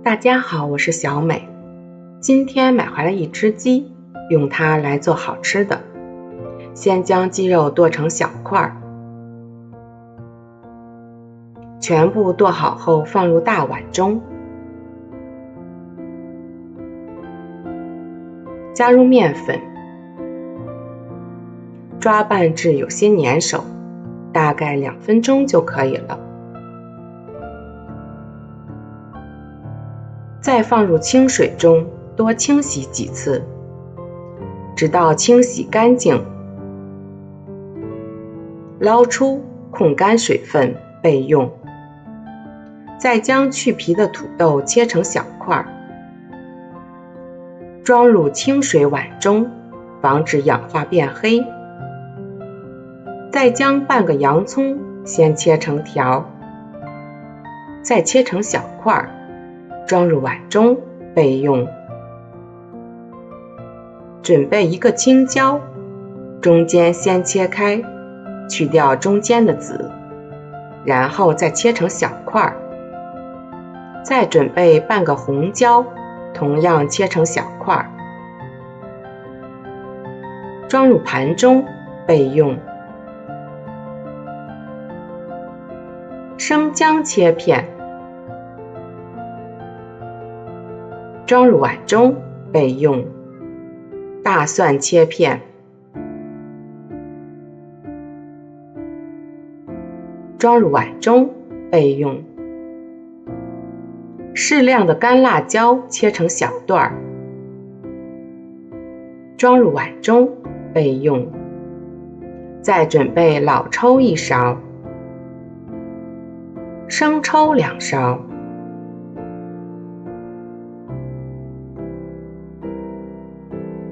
大家好，我是小美。今天买回来一只鸡，用它来做好吃的。先将鸡肉剁成小块，全部剁好后放入大碗中，加入面粉，抓拌至有些粘手，大概2分钟就可以了。再放入清水中多清洗几次，直到清洗干净，捞出控干水分备用。再将去皮的土豆切成小块，装入清水碗中，防止氧化变黑。再将半个洋葱先切成条，再切成小块，装入碗中备用。准备一个青椒，中间先切开，去掉中间的籽，然后再切成小块。再准备半个红椒，同样切成小块，装入盘中备用。生姜切片，装入碗中备用。大蒜切片，装入碗中备用。适量的干辣椒切成小段，装入碗中备用。再准备老抽1勺，生抽2勺，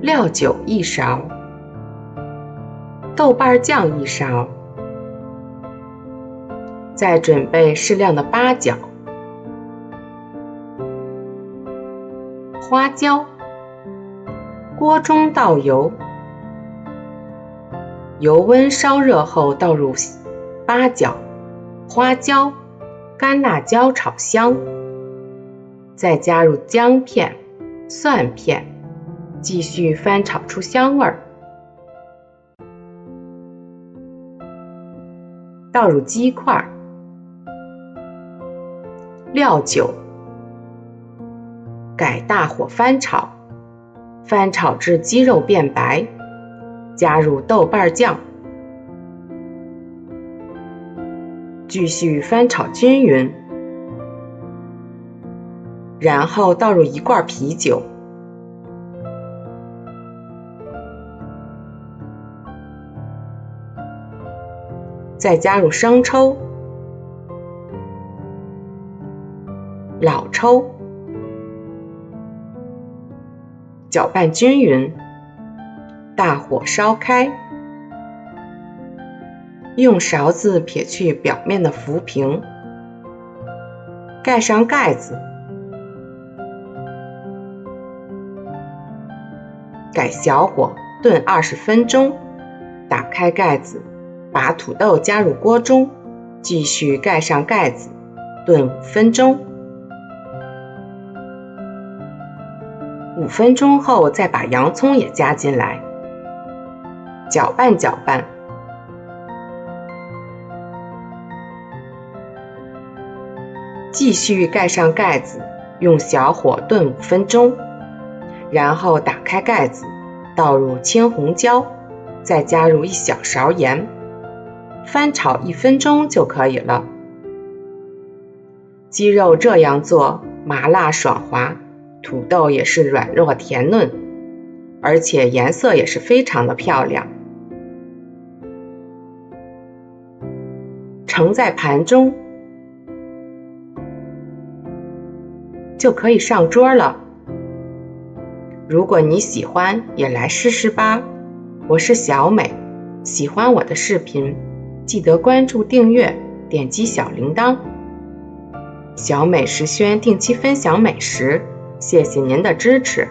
料酒1勺，豆瓣酱1勺。再准备适量的八角、花椒。锅中倒油，油温烧热后倒入八角、花椒、干辣椒炒香，再加入姜片、蒜片，继续翻炒出香味。倒入鸡块，料酒，改大火翻炒，翻炒至鸡肉变白，加入豆瓣酱，继续翻炒均匀，然后倒入1罐啤酒，再加入生抽、老抽，搅拌均匀，大火烧开，用勺子撇去表面的浮萍，盖上盖子，改小火炖20分钟，打开盖子，把土豆加入锅中，继续盖上盖子，炖5分钟。5分钟后再把洋葱也加进来，搅拌搅拌，继续盖上盖子，用小火炖5分钟，然后打开盖子，倒入青红椒，再加入1小勺盐，翻炒1分钟就可以了。鸡肉这样做，麻辣爽滑，土豆也是软糯甜嫩，而且颜色也是非常的漂亮。盛在盘中，就可以上桌了。如果你喜欢，也来试试吧。我是小美，喜欢我的视频，记得关注订阅，点击小铃铛。小美食轩定期分享美食，谢谢您的支持。